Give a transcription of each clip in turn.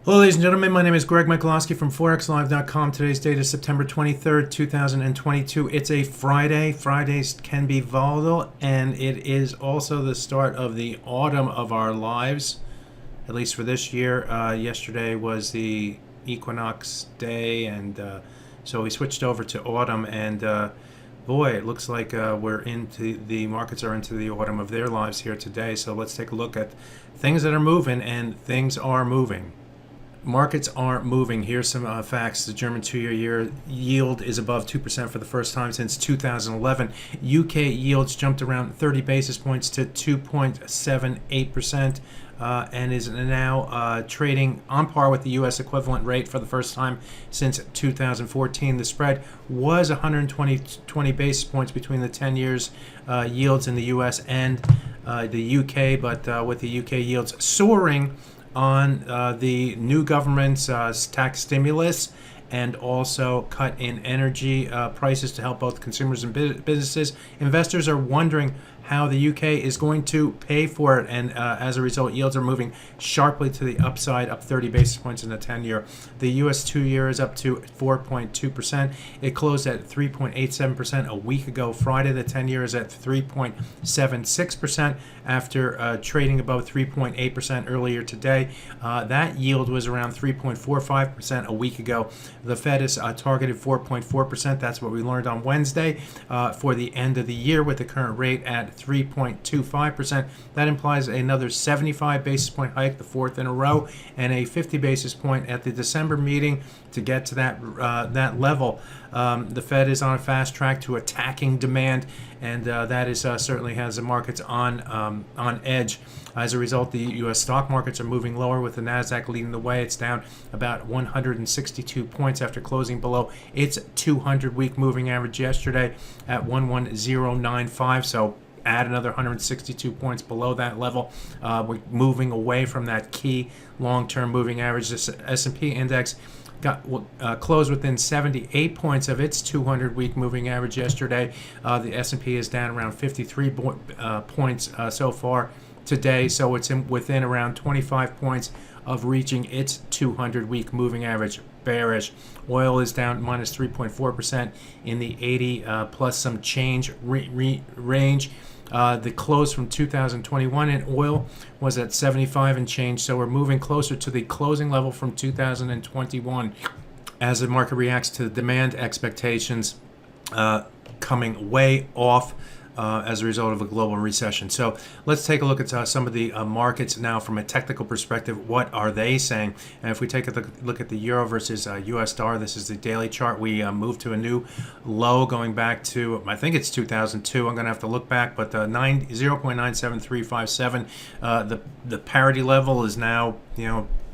Hello, ladies and gentlemen. My name is Greg Michalowski from ForexLive.com. Today's date is September 23rd, 2022. It's a Friday. Fridays can be volatile, and it is also the start of the autumn of our lives, at least for this year. Yesterday was the equinox day, and so we switched over to autumn, and boy, it looks like the markets are into the autumn of their lives here today. So let's take a look at things that are moving, and things are moving. Markets aren't moving. Here's some facts. The German two-year yield is above 2% for the first time since 2011. UK yields jumped around 30 basis points to 2.78%. And is now trading on par with the U.S. equivalent rate for the first time since 2014. The spread was 120 basis points between the 10 years yields in the U.S. and the U.K., but with the U.K. yields soaring on the new government's tax stimulus and also cut in energy prices to help both consumers and businesses. Investors are wondering how the UK is going to pay for it, and as a result, yields are moving sharply to the upside, up 30 basis points in the 10-year. The US 2-year is up to 4.2%. It closed at 3.87% a week ago. Friday, the 10-year is at 3.76% after trading above 3.8% earlier today. That yield was around 3.45% a week ago. The Fed is targeted 4.4%. That's what we learned on Wednesday for the end of the year, with the current rate at 3.25%. That implies another 75 basis point hike, the fourth in a row, and a 50 basis point at the December meeting to get to that level. The Fed is on a fast track to attacking demand, and that is certainly has the markets on edge. As a result, the U.S. stock markets are moving lower, with the NASDAQ leading the way. It's down about 162 points after closing below its 200-week moving average yesterday at 11095. So add another 162 points below that level. We're moving away from that key long-term moving average. This S&P index got closed within 78 points of its 200-week moving average yesterday. The S&P is down around 53 points so far today, so it's within around 25 points of reaching its 200-week moving average. Bearish. Oil is down minus 3.4% in the 80 plus some change range. The close from 2021 in oil was at 75 and change, so we're moving closer to the closing level from 2021 as the market reacts to the demand expectations coming way off as a result of a global recession. So let's take a look at some of the markets now from a technical perspective. What are they saying? And if we take a look at the euro versus US dollar, this is the daily chart. We moved to a new low going back to, I think it's 2002. I'm going to have to look back, but 0.97357. The parity level is now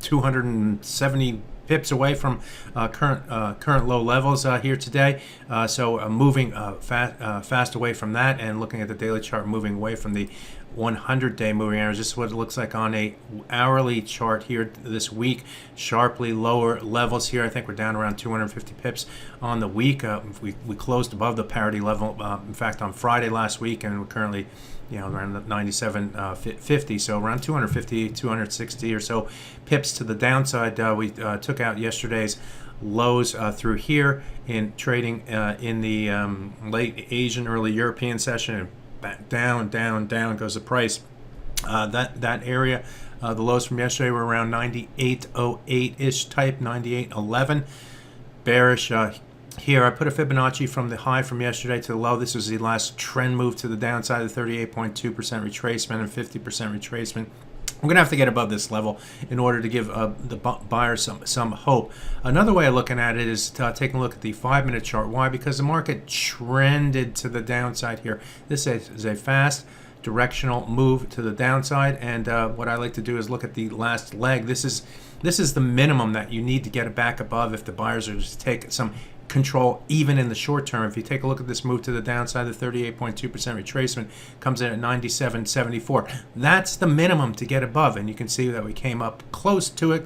270 pips away from current low levels here today. So moving fast away from that, and looking at the daily chart, moving away from the 100-day moving average. This is what it looks like on a hourly chart here this week. Sharply lower levels here. I think we're down around 250 pips on the week. We closed above the parity level, in fact, on Friday last week, and we're currently around 97.50, so around 250, 260 or so pips to the downside. We took out yesterday's lows through here in trading in the late Asian, early European session, and back down goes the price. That area, the lows from yesterday were around 98.08-ish type, 98.11. Bearish. Here, I put a Fibonacci from the high from yesterday to the low. This was the last trend move to the downside, of 38.2% retracement and 50% retracement. We're going to have to get above this level in order to give the buyer some hope. Another way of looking at it is taking a look at the 5-minute chart. Why? Because the market trended to the downside here. This is a fast directional move to the downside, and what I like to do is look at the last leg. This is the minimum that you need to get it back above if the buyers are to take some control even in the short term. If you take a look at this move to the downside, the 38.2% retracement comes in at 97.74. That's the minimum to get above, and you can see that we came up close to it.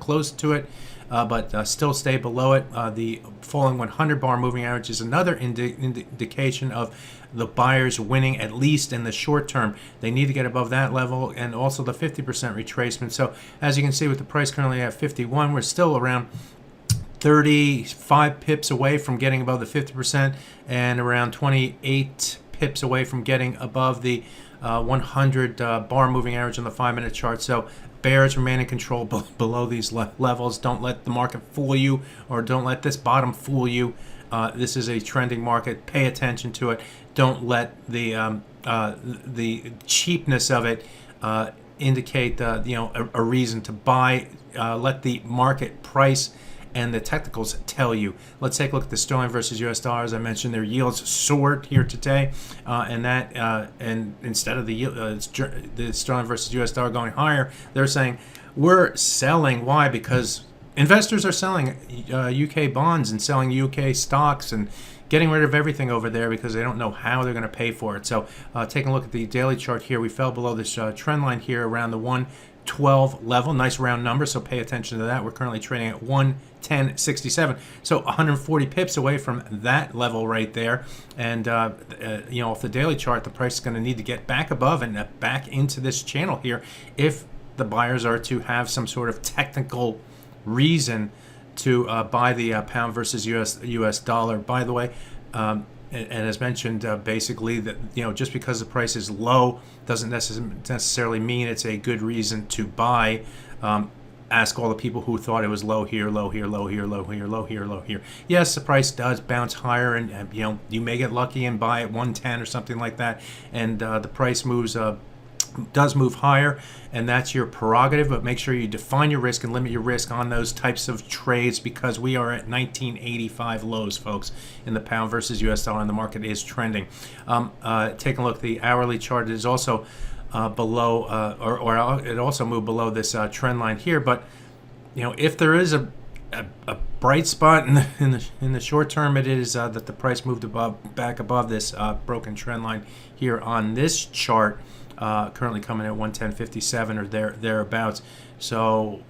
but still stay below it. The falling 100 bar moving average is another indication of the buyers winning, at least in the short term. They need to get above that level, and also the 50% retracement. So as you can see, with the price currently at 51, we're still around 35 pips away from getting above the 50% and around 28 pips away from getting above the 100 bar moving average on the 5-minute chart. So bears remain in control below these levels. Don't let the market fool you, or don't let this bottom fool you. This is a trending market. Pay attention to it. Don't let the cheapness of it indicate a reason to buy. Let the market price and the technicals tell you. Let's take a look at the sterling versus US dollar. As I mentioned, their yields soared here today, and instead of the sterling versus US dollar going higher, they're saying we're selling. Why? Because investors are selling UK bonds and selling UK stocks and getting rid of everything over there because they don't know how they're going to pay for it. So taking a look at the daily chart here, we fell below this trend line here around the 112 level. Nice round number, so pay attention to that. We're currently trading at 110.67, so 140 pips away from that level right there. And off the daily chart, the price is going to need to get back above and back into this channel here if the buyers are to have some sort of technical reason to buy the pound versus US dollar. By the way, and as mentioned, basically that just because the price is low doesn't necessarily mean it's a good reason to buy. Ask all the people who thought it was low here, low here, low here, low here, low here, low here. Yes, the price does bounce higher, and you may get lucky and buy at 110 or something like that, and the price does move higher, and that's your prerogative, but make sure you define your risk and limit your risk on those types of trades, because we are at 1985 lows, folks, in the pound versus US dollar, and the market is trending. Taking a look, the hourly chart is also below, or it also moved below this trend line here. But if there is a bright spot in the short term, it is that the price moved back above this broken trend line here on this chart. Currently coming at 110.57 or thereabouts. So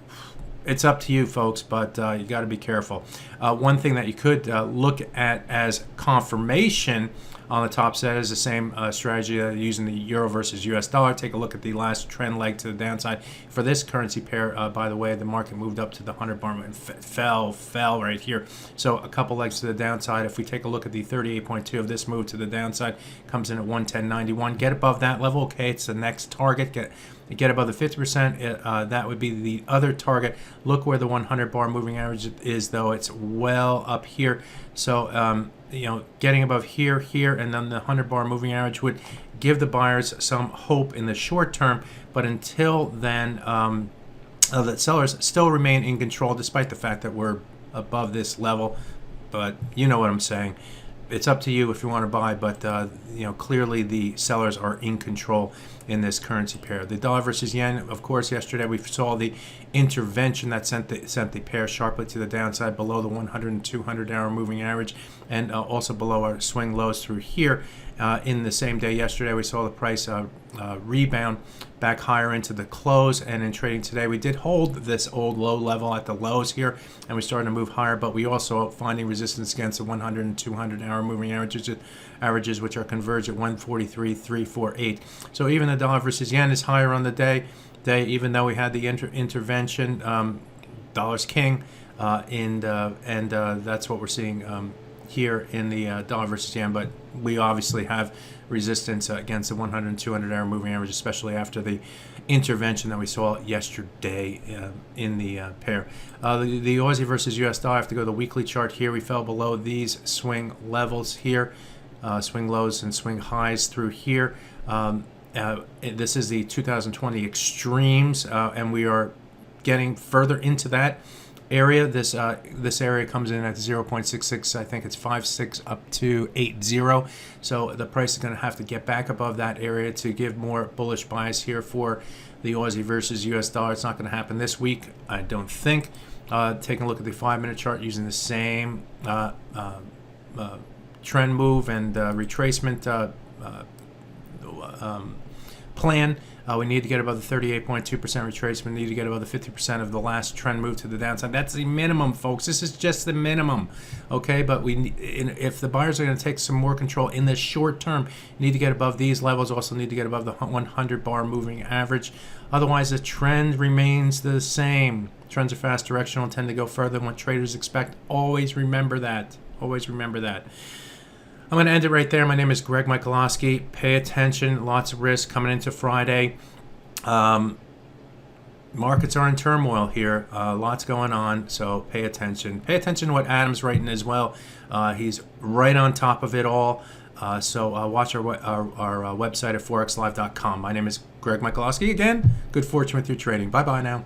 it's up to you, folks, but you got to be careful. One thing that you could look at as confirmation on the top set is the same strategy using the euro versus US dollar. Take a look at the last trend leg to the downside for this currency pair. By the way, the market moved up to the 100 bar and fell right here. So a couple legs to the downside. If we take a look at the 38.2 of this move to the downside, comes in at 110.91. Get above that level. Okay, it's the next target. Get above the 50%. That would be the other target. Look where the 100 bar moving average is, though. It's well up here. So getting above here, and then the 100 bar moving average would give the buyers some hope in the short term. But until then, the sellers still remain in control, despite the fact that we're above this level. But you know what I'm saying. It's up to you if you want to buy, but clearly the sellers are in control in this currency pair. The dollar versus yen, of course, yesterday we saw the intervention that sent the pair sharply to the downside below the 100 and 200 hour moving average, and also below our swing lows through here. In the same day yesterday, we saw the price rebound back higher into the close, and in trading today we did hold this old low level at the lows here, and we started to move higher, but we also finding resistance against the 100 and 200 hour moving averages, which are converged at 143.348. So even the dollar versus yen is higher on the day, even though we had the intervention. Dollar's king, and that's what we're seeing here in the dollar versus yen. But we obviously have resistance against the 100 and 200 hour moving average, especially after the intervention that we saw yesterday in the pair. The Aussie versus US dollar, I have to go to the weekly chart here. We fell below these swing levels here, swing lows and swing highs through here. This is the 2020 extremes, and we are getting further into that area. This area comes in at 0.66. I think it's 56 up to 80. So the price is going to have to get back above that area to give more bullish bias here for the Aussie versus US dollar. It's not going to happen this week, I don't think. Taking a look at the 5-minute chart using the same trend move and retracement plan. We need to get above the 38.2% retracement. We need to get above the 50% of the last trend move to the downside. That's the minimum, folks. This is just the minimum, okay? But if the buyers are going to take some more control in the short term, you need to get above these levels. Also need to get above the 100-bar moving average. Otherwise, the trend remains the same. Trends are fast directional and tend to go further than what traders expect. Always remember that. Always remember that. I'm going to end it right there. My name is Greg Michalowski. Pay attention. Lots of risk coming into Friday. Markets are in turmoil here. Lots going on, so pay attention. Pay attention to what Adam's writing as well. He's right on top of it all. So watch our website at forexlive.com. My name is Greg Michalowski. Again, good fortune with your trading. Bye-bye now.